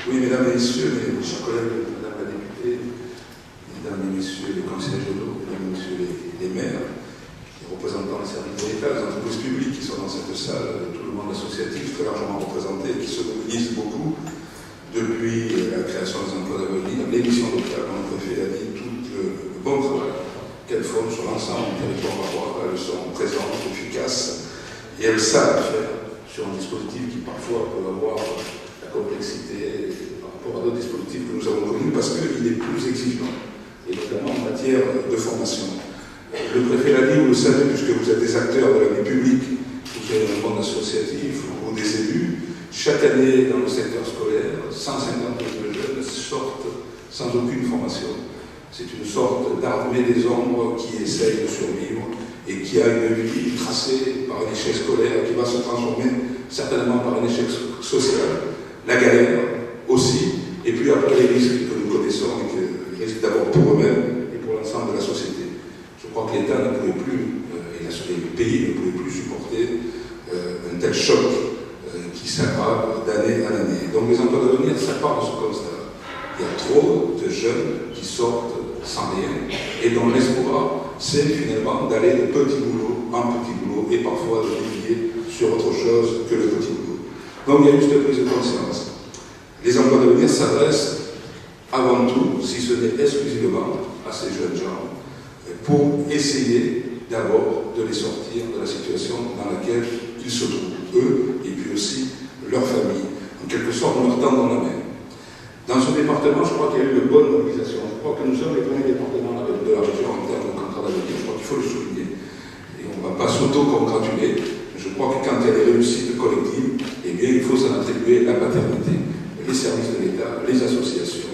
Oui, mesdames et messieurs, mes chers collègues, madame la députée, mesdames et messieurs les conseillers régionaux, mesdames et messieurs les maires, les représentants des services de l'État, les entreprises publiques qui sont dans cette salle, tout le monde associatif très largement représenté, qui se mobilise beaucoup depuis la création des emplois d'avenir, l'émission locale, comme le préfet a dit, tout le bon travail qu'elles font sur l'ensemble du territoire varois. Elles sont présentes, efficaces, et elles savent faire sur un dispositif qui parfois peut avoir la complexité par rapport à d'autres dispositifs que nous avons connus, parce qu'il est plus exigeant, et notamment en matière de formation. Le préfet l'a dit, vous le savez, puisque vous êtes des acteurs de la vie publique, vous êtes dans le monde associatif ou des élus. Chaque année, dans le secteur scolaire, 150 000 jeunes sortent sans aucune formation. C'est une sorte d'armée des ombres qui essaye de survivre et qui a une vie tracée par un échec scolaire qui va se transformer certainement par un échec social, la galère aussi, et puis après les risques que nous connaissons, et les risques d'abord pour eux-mêmes et pour l'ensemble de la société. Je crois que l'État ne pouvait plus, et le pays ne pouvait plus supporter un tel choc qui s'aggrave d'année en année. Donc les emplois d'avenir, ça part de ce constat. Il y a trop de jeunes qui sortent sans rien, et dont l'espoir, c'est finalement d'aller de petit boulot en petit boulot, et parfois de dévier sur autre chose que le petit boulot. Donc il y a eu cette prise de conscience. Les emplois d'avenir s'adressent avant tout, si ce n'est exclusivement, à ces jeunes gens, pour essayer d'abord de les sortir de la situation dans laquelle ils se trouvent, eux, et puis aussi leur famille. En quelque sorte, nous leur tendons la main. Dans ce département, je crois qu'il y a eu de bonnes mobilisations. Je crois que nous sommes les premiers départements de la région en termes de contrat d'avenir. Je crois qu'il faut le souligner. Et on ne va pas s'auto-congratuler. Je crois que quand il y a des réussites collectives, eh bien, il faut s'en attribuer la paternité, les services de l'État, les associations.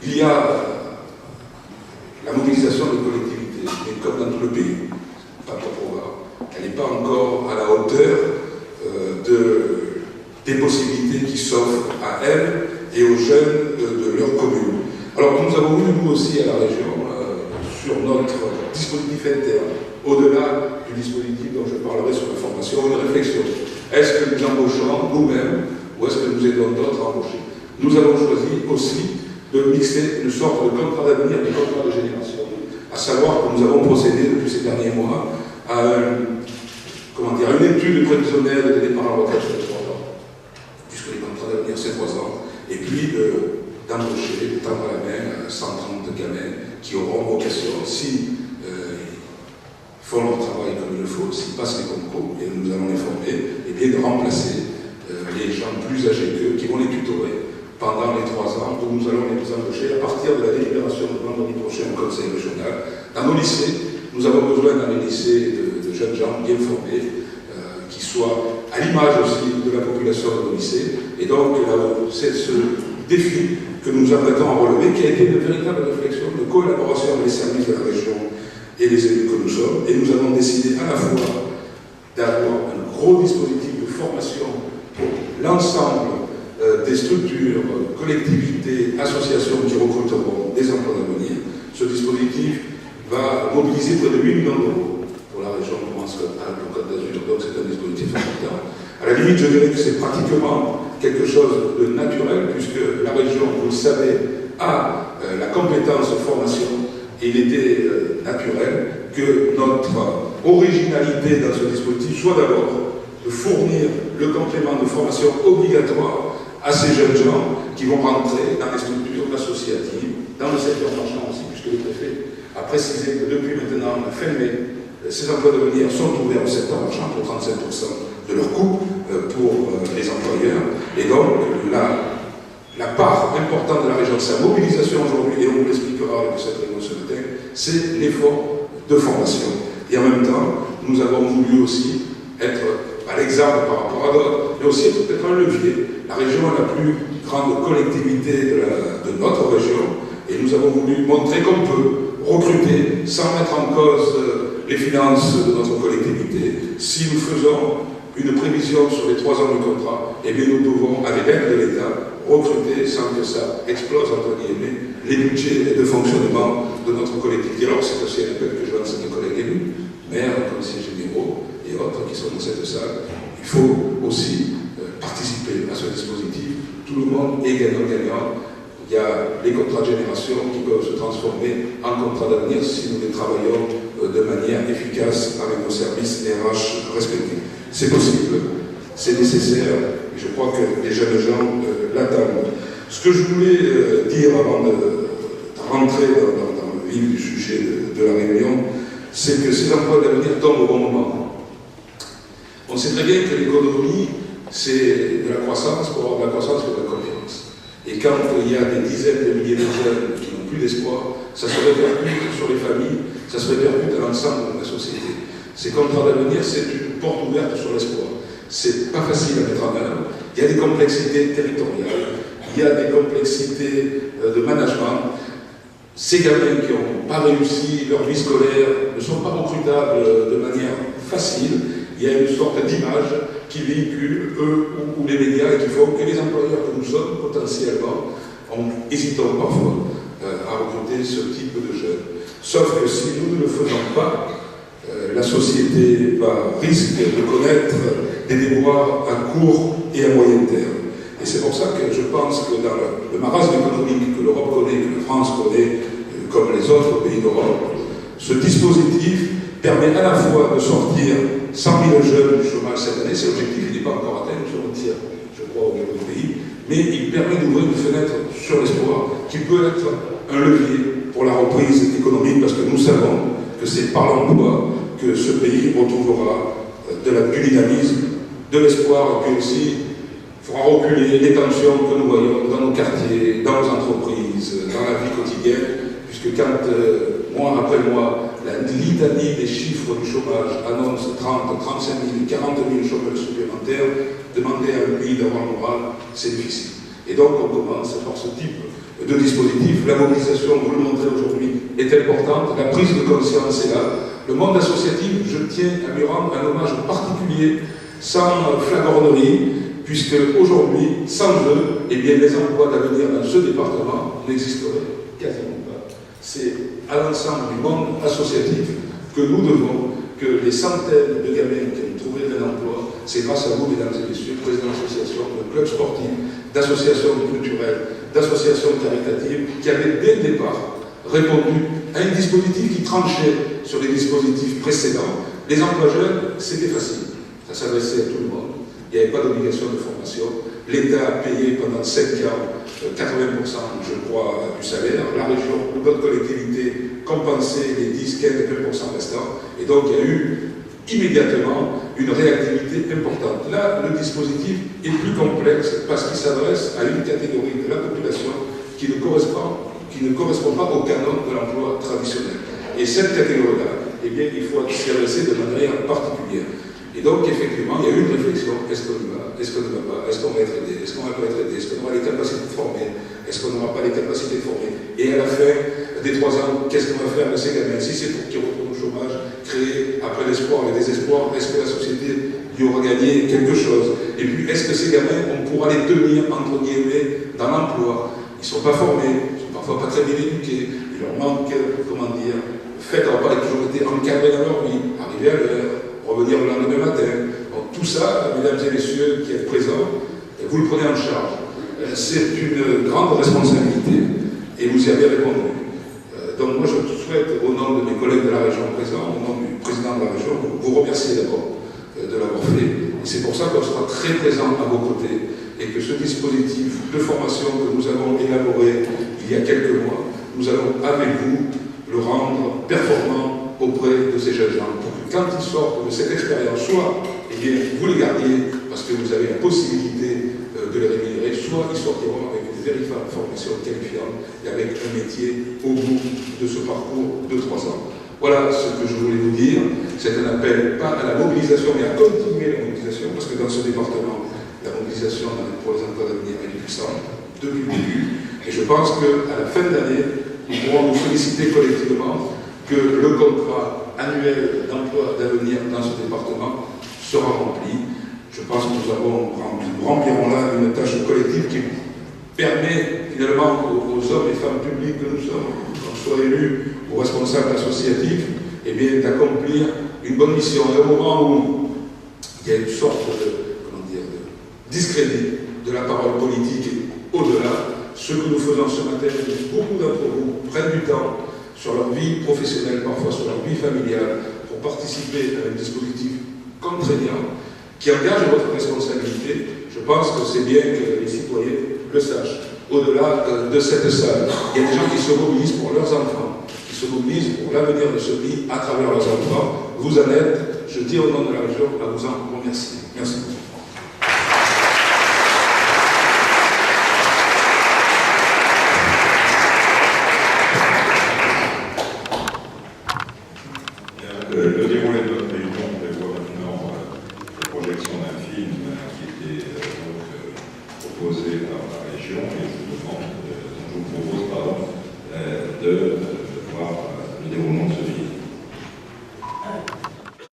Il y a la mobilisation de collectivités, mais comme dans tout le pays, pas trop voir. Elle n'est pas encore à la hauteur des possibilités qui s'offrent à elles et aux jeunes de leur commune. Alors nous avons eu, nous aussi, à la région, sur notre dispositif interne, au-delà du dispositif dont je parlerai sur la formation, une réflexion. Est-ce que nous embauchons nous-mêmes ou est-ce que nous aidons d'autres à embaucher? Nous avons choisi aussi de mixer une sorte de contrat d'avenir, des contrats de génération, à savoir que nous avons procédé depuis ces derniers mois à une étude prévisionnelle de départ à la retraite sur 3 ans, puisque les contrats d'avenir c'est 3 ans, et puis d'embaucher, de tendre la main à 130 gamins qui auront vocation, si font leur travail comme il le faut, s'ils passent les concours, et nous allons les former, et bien de remplacer les gens plus âgés qu'eux, qui vont les tutorer pendant les 3 ans où nous allons les embaucher à partir de la délibération de vendredi prochain au Conseil régional. Dans nos lycées, nous avons besoin dans les lycées de jeunes gens bien formés, qui soient à l'image aussi de la population de nos lycées. Et donc, c'est ce défi que nous apprêtons à relever, qui a été une véritable réflexion de collaboration avec les services de la région et les élus que nous sommes. Et nous avons décidé à la fois d'avoir un gros dispositif de formation pour l'ensemble des structures, collectivités, associations qui recruteront des emplois d'avenir. Ce dispositif va mobiliser près de 8 millions d'euros pour la région de Provence-Alpes-Côte d'Azur, donc c'est un dispositif important. À la limite, je dirais que c'est pratiquement quelque chose de naturel, puisque la région, vous le savez, a la compétence formation, et il était naturel que notre originalité dans ce dispositif soit d'abord de fournir le complément de formation obligatoire à ces jeunes gens qui vont rentrer dans les structures associatives, dans le secteur marchand aussi, puisque le préfet a précisé que depuis maintenant, la fin mai, ces emplois d'avenir sont ouverts au secteur marchand pour 35% de leur coût pour les employeurs. Et donc, la part importante de la région de sa mobilisation aujourd'hui, et on vous l'expliquera avec cette réunion ce matin, c'est l'effort de formation. Et en même temps, nous avons voulu aussi être à l'exemple par rapport à d'autres, mais aussi être peut-être un levier. La région est la plus grande collectivité de notre région, et nous avons voulu montrer qu'on peut recruter sans mettre en cause les finances de notre collectivité. Si nous faisons une prévision sur les 3 ans du contrat, eh bien nous pouvons, avec l'aide de l'État, recruter sans que ça explose, entre guillemets, les budgets de fonctionnement de notre collectivité. Alors c'est aussi un appel que je lance à mes collègues élus, maires, conseillers généraux et autres qui sont dans cette salle. Il faut aussi participer à ce dispositif tout le monde est gagnant-gagnant. Il y a les contrats de génération qui peuvent se transformer en contrats d'avenir si nous les travaillons de manière efficace avec nos services RH respectifs. C'est possible, c'est nécessaire, et je crois que les jeunes gens l'attendent. Ce que je voulais dire avant de rentrer dans le vif du sujet de la réunion, c'est que ces emplois d'avenir tombent au bon moment. On sait très bien que l'économie, c'est de la croissance. Pour avoir de la croissance, il faut de la confiance. Et quand il y a des dizaines de milliers de jeunes qui n'ont plus d'espoir, ça se répercute sur les familles, ça se répercute à l'ensemble de la société. Ces contrats d'avenir, c'est une porte ouverte sur l'espoir. C'est pas facile à mettre en œuvre. Il y a des complexités territoriales, il y a des complexités de management. Ces gamins qui n'ont pas réussi leur vie scolaire ne sont pas recrutables de manière facile. Il y a une sorte d'image qui véhicule, eux ou les médias, et qui font que les employeurs que nous sommes, potentiellement, hésitons parfois à recruter ce type de jeunes. Sauf que si nous ne le faisons pas, la société risque de connaître des déboires à court et à moyen terme. Et c'est pour ça que je pense que dans le marasme économique que l'Europe connaît, que la France connaît, comme les autres pays d'Europe, ce dispositif permet à la fois de sortir 100 000 jeunes du chômage cette année, c'est l'objectif, il n'est pas encore atteint, sur le tiers, je crois, au niveau du pays, mais il permet d'ouvrir une fenêtre sur l'espoir, qui peut être un levier pour la reprise économique, parce que nous savons que c'est par l'emploi que ce pays retrouvera du dynamisme, de l'espoir, et puis aussi fera reculer les tensions que nous voyons dans nos quartiers, dans nos entreprises, dans la vie quotidienne, puisque quand, mois après mois, la litanie des chiffres du chômage annonce 30, 35 000, 40 000 chômeurs supplémentaires, demander à un pays d'avoir le moral, c'est difficile. Et donc on commence par ce type de dispositif. La mobilisation, vous le montrez aujourd'hui, est importante, la prise de conscience est là. Le monde associatif, je tiens à lui rendre un hommage particulier, sans flagornerie, puisque aujourd'hui, sans eux, eh bien, les emplois d'avenir dans ce département n'existeraient quasiment pas. C'est à l'ensemble du monde associatif que nous devons, que les centaines de gamins qui ont trouvé un emploi, c'est grâce à vous, mesdames et messieurs, présidents d'associations, de clubs sportifs, d'associations culturelles, d'associations caritatives, qui avaient dès le départ répondu à un dispositif qui tranchait sur les dispositifs précédents. Les emplois jeunes, c'était facile. Ça s'adressait à tout le monde. Il n'y avait pas d'obligation de formation. L'État a payé pendant 5 ans 80%, je crois, du salaire. La région ou d'autres collectivités compensaient les 10, 15, 20% restants. Et donc, il y a eu immédiatement une réactivité importante. Là, le dispositif est plus complexe parce qu'il s'adresse à une catégorie de la population qui ne correspond pas au canon de l'emploi traditionnel. Et cette catégorie-là, eh bien, il faut s'y adresser de manière particulière. Et donc, effectivement, il y a eu une réflexion. Est-ce qu'on y va? Est-ce qu'on ne va pas? Est-ce qu'on va être aidé? Est-ce qu'on va pas être aidé? Est-ce qu'on aura les capacités de former? Est-ce qu'on n'aura pas les capacités de former? Et à la fin des 3 ans, qu'est-ce qu'on va faire de ces gamins? Si c'est pour qu'ils retournent au chômage, créer après l'espoir et le désespoir, est-ce que la société y aura gagné quelque chose? Et puis, est-ce que ces gamins, on pourra les tenir, entre guillemets, dans l'emploi? Ils ne sont pas formés, ils ne sont parfois pas très bien éduqués, il leur manque, comment dire, fait d'avoir pas toujours été encadrés dans leur vie, arriver à l'heure, revenir le lendemain matin. Donc, tout ça, mesdames et messieurs qui êtes présents, vous le prenez en charge. C'est une grande responsabilité et vous y avez répondu. Donc moi je souhaite, au nom de mes collègues de la région présents, au nom du président de la région, vous remercier d'abord de l'avoir fait. Et c'est pour ça qu'on sera très présent à vos côtés et que ce dispositif de formation que nous avons élaboré il y a quelques mois, nous allons avec vous le rendre performant auprès de ces jeunes gens, pour que quand ils sortent de cette expérience, soit eh bien, vous les gardiez parce que vous avez la possibilité de les rémunérer, soit ils sortiront avec une véritable formation qualifiante et avec un métier au bout de ce parcours de 3 ans. Voilà ce que je voulais vous dire. C'est un appel, pas à la mobilisation, mais à continuer la mobilisation, parce que dans ce département, la mobilisation pour les emplois d'avenir est puissante depuis le début. Et je pense qu'à la fin de l'année, nous pourrons nous féliciter collectivement que le contrat annuel d'emploi d'avenir dans ce département sera rempli. Je pense que nous remplirons là une tâche collective qui permet finalement aux hommes et femmes publics que nous sommes, qu'on soit élus ou responsables associatifs, eh bien, d'accomplir une bonne mission. Et au moment où il y a une sorte de discrédit de la parole politique et au-delà. Ce que nous faisons ce matin, beaucoup d'entre vous prennent du temps sur leur vie professionnelle, parfois sur leur vie familiale, pour participer à un dispositif contraignant qui engage votre responsabilité. Je pense que c'est bien que les citoyens le sachent. Au-delà de cette salle, il y a des gens qui se mobilisent pour leurs enfants, qui se mobilisent pour l'avenir de ce pays à travers leurs enfants. Vous en êtes, je dis au nom de la région, à vous en remercier. Merci.